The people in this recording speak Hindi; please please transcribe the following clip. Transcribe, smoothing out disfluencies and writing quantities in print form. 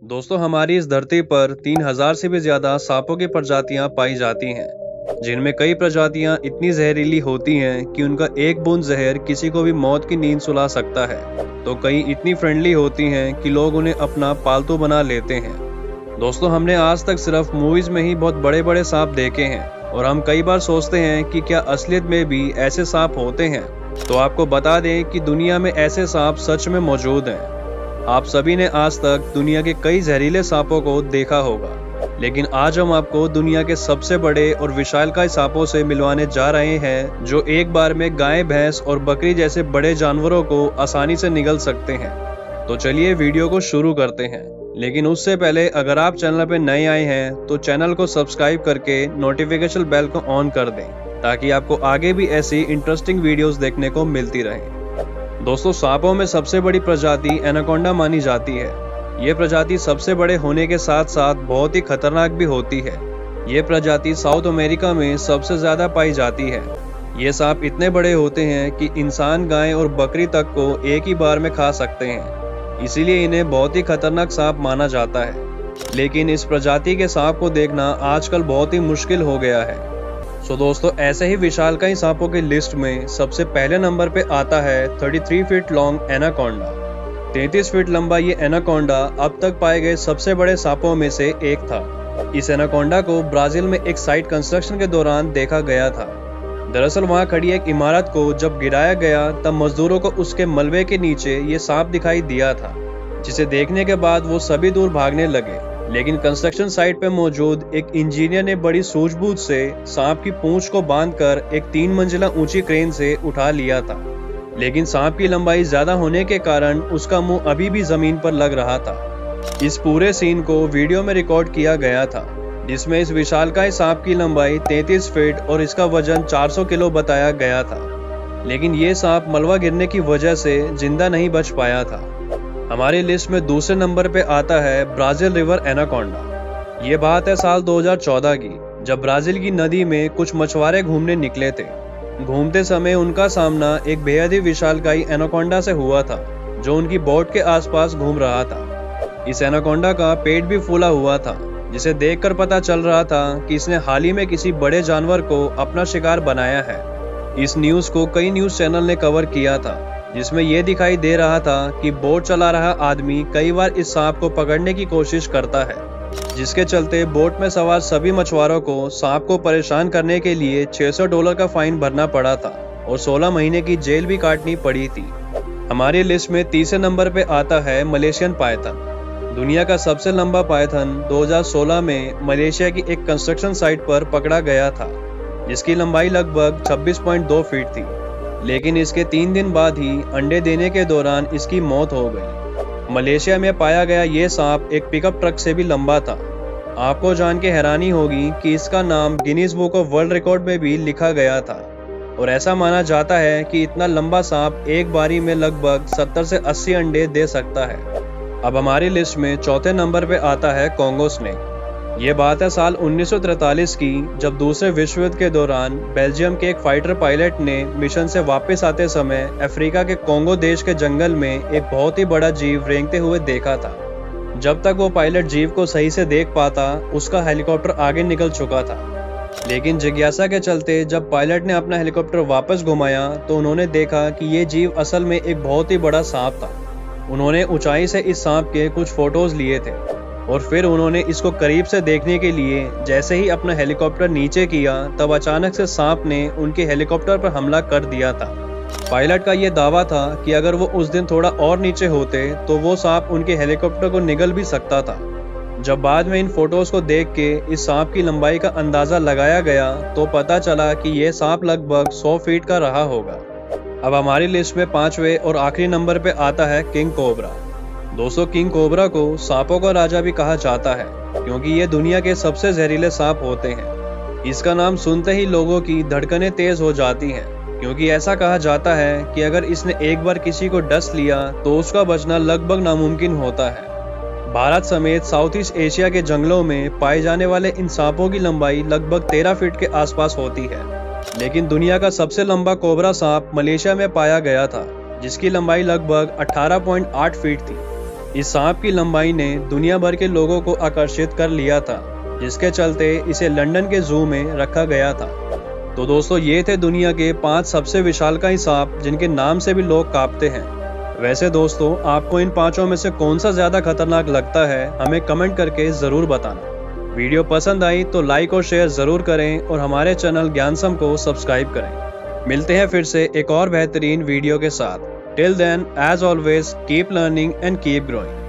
दोस्तों, हमारी इस धरती पर 3000 से भी ज्यादा सांपों की प्रजातियां पाई जाती हैं, जिनमें कई प्रजातियां इतनी जहरीली होती हैं कि उनका एक बूंद जहर किसी को भी मौत की नींद सुला सकता है। तो कई इतनी फ्रेंडली होती हैं कि लोग उन्हें अपना पालतू बना लेते हैं। दोस्तों, हमने आज तक सिर्फ मूवीज में ही बहुत बड़े बड़े सांप देखे हैं और हम कई बार सोचते हैं कि क्या असलियत में भी ऐसे सांप होते हैं। तो आपको बता दें कि दुनिया में ऐसे सांप सच में मौजूद हैं। आप सभी ने आज तक दुनिया के कई जहरीले सांपों को देखा होगा, लेकिन आज हम आपको दुनिया के सबसे बड़े और विशालकाय सांपों से मिलवाने जा रहे हैं, जो एक बार में गाय, भैंस और बकरी जैसे बड़े जानवरों को आसानी से निगल सकते हैं। तो चलिए वीडियो को शुरू करते हैं। लेकिन उससे पहले अगर आप चैनल पर नए आए हैं तो चैनल को सब्सक्राइब करके नोटिफिकेशन बेल को ऑन कर दें, ताकि आपको आगे भी ऐसी इंटरेस्टिंग वीडियोस देखने को मिलती रहे। दोस्तों, सांपों में सबसे बड़ी प्रजाति एनाकोंडा मानी जाती है। ये प्रजाति सबसे बड़े होने के साथ साथ बहुत ही खतरनाक भी होती है। ये प्रजाति साउथ अमेरिका में सबसे ज्यादा पाई जाती है। ये सांप इतने बड़े होते हैं कि इंसान, गाय और बकरी तक को एक ही बार में खा सकते हैं। इसीलिए इन्हें बहुत ही खतरनाक सांप माना जाता है। लेकिन इस प्रजाति के सांप को देखना आजकल बहुत ही मुश्किल हो गया है। दोस्तों, ऐसे ही विशालकाय सांपों की लिस्ट में सबसे पहले नंबर पे आता है 33 फीट लॉन्ग एनाकोंडा। 33 फीट लंबा ये एनाकोंडा अब तक पाए गए सबसे बड़े सांपों में से एक था। इस एनाकोंडा को ब्राजील में एक साइट कंस्ट्रक्शन के दौरान देखा गया था। दरअसल वहां खड़ी एक इमारत को जब गिराया गया तब मजदूरों को उसके मलबे के नीचे ये सांप दिखाई दिया था, जिसे देखने के बाद वो सभी दूर भागने लगे। लेकिन कंस्ट्रक्शन साइट पे मौजूद एक इंजीनियर ने बड़ी सूझबूझ से सांप की पूंछ को बांधकर एक 3 मंजिला ऊंची क्रेन से उठा लिया था। लेकिन सांप की लंबाई ज्यादा होने के कारण उसका मुंह अभी भी जमीन पर लग रहा था। इस पूरे सीन को वीडियो में रिकॉर्ड किया गया था, जिसमें इस विशालकाय सांप की लंबाई 33 फीट और इसका वजन 400 किलो बताया गया था। लेकिन ये सांप मलबा गिरने की वजह से जिंदा नहीं बच पाया था। हमारी लिस्ट में दूसरे नंबर पे आता है ब्राजील रिवर एनाकोंडा। ये बात है साल 2014 की, जब ब्राजील की नदी में कुछ मछुआरे घूमने निकले थे। घूमते समय उनका सामना एक बेहद ही विशालकाय एनाकोंडा से हुआ था, जो उनकी बोट के आसपास घूम रहा था। इस एनाकोंडा का पेट भी फूला हुआ था, जिसे देखकर पता चल रहा था कि इसने हाल ही में किसी बड़े जानवर को अपना शिकार बनाया है। इस न्यूज को कई न्यूज चैनल ने कवर किया था, जिसमें यह दिखाई दे रहा था कि बोट चला रहा आदमी कई बार इस सांप को पकड़ने की कोशिश करता है, जिसके चलते बोट में सवार सभी मछुआरों को सांप को परेशान करने के लिए $600 का फाइन भरना पड़ा था और 16 महीने की जेल भी काटनी पड़ी थी। हमारी लिस्ट में तीसरे नंबर पे आता है मलेशियन पायथन। दुनिया का सबसे लंबा पायथन 2016 में मलेशिया की एक कंस्ट्रक्शन साइट पर पकड़ा गया था, जिसकी लंबाई लगभग 26.2 फीट थी। लेकिन इसके 3 दिन बाद ही अंडे देने के दौरान इसकी मौत हो गई। मलेशिया में पाया गया ये सांप एक पिकअप ट्रक से भी लंबा था। आपको जान के हैरानी होगी कि इसका नाम Guinness book of world record में भी लिखा गया था और ऐसा माना जाता है कि इतना लंबा सांप एक बारी में लगभग 70 से 80 अंडे दे सकता है। अब हमारी लिस्ट में चौथे नंबर पे आता है कोंगो स्नेक। ये बात है साल 1943 की, जब दूसरे विश्व युद्ध के दौरान बेल्जियम के एक फाइटर पायलट ने मिशन से वापस आते समय अफ्रीका के कोंगो देश के जंगल में एक बहुत ही बड़ा जीव रेंगते हुए देखा था। जब तक वो पायलट जीव को सही से देख पाता, उसका हेलीकॉप्टर आगे निकल चुका था। लेकिन जिज्ञासा के चलते जब पायलट ने अपना हेलीकॉप्टर वापस घुमाया तो उन्होंने देखा कि ये जीव असल में एक बहुत ही बड़ा सांप था। उन्होंने ऊंचाई से इस सांप के कुछ फोटोज लिए थे और फिर उन्होंने इसको करीब से देखने के लिए जैसे ही अपना हेलीकॉप्टर नीचे किया, तब अचानक से सांप ने उनके हेलीकॉप्टर पर हमला कर दिया था। पायलट का यह दावा था कि अगर वो उस दिन थोड़ा और नीचे होते तो वो सांप उनके हेलीकॉप्टर को निगल भी सकता था। जब बाद में इन फोटोज को देख के इस सांप की लंबाई का अंदाजा लगाया गया तो पता चला कि यह सांप लगभग 100 फीट का रहा होगा। अब हमारी लिस्ट में 5वें और आखिरी नंबर पे आता है किंग कोबरा। दोस्तों, किंग कोबरा को सांपों का राजा भी कहा जाता है, क्योंकि ये दुनिया के सबसे जहरीले सांप होते हैं। इसका नाम सुनते ही लोगों की धड़कनें तेज हो जाती हैं, क्योंकि ऐसा कहा जाता है कि अगर इसने एक बार किसी को डस लिया तो उसका बचना लगभग नामुमकिन होता है। भारत समेत साउथ ईस्ट एशिया के जंगलों में पाए जाने वाले इन सांपों की लंबाई लगभग 13 फीट के आसपास होती है। लेकिन दुनिया का सबसे लंबा कोबरा सांप मलेशिया में पाया गया था, जिसकी लंबाई लगभग 18.8 फीट थी। इस सांप की लंबाई ने दुनिया भर के लोगों को आकर्षित कर लिया था, जिसके चलते इसे लंदन के जू में रखा गया था। तो दोस्तों, ये थे दुनिया के 5 सबसे विशालकाय सांप जिनके नाम से भी लोग कांपते हैं। वैसे दोस्तों, आपको इन 5 में से कौन सा ज्यादा खतरनाक लगता है, हमें कमेंट करके जरूर बताना। वीडियो पसंद आई तो लाइक और शेयर जरूर करें और हमारे चैनल ज्ञानसम को सब्सक्राइब करें। मिलते हैं फिर से एक और बेहतरीन वीडियो के साथ। Till then, as always, keep learning and keep growing.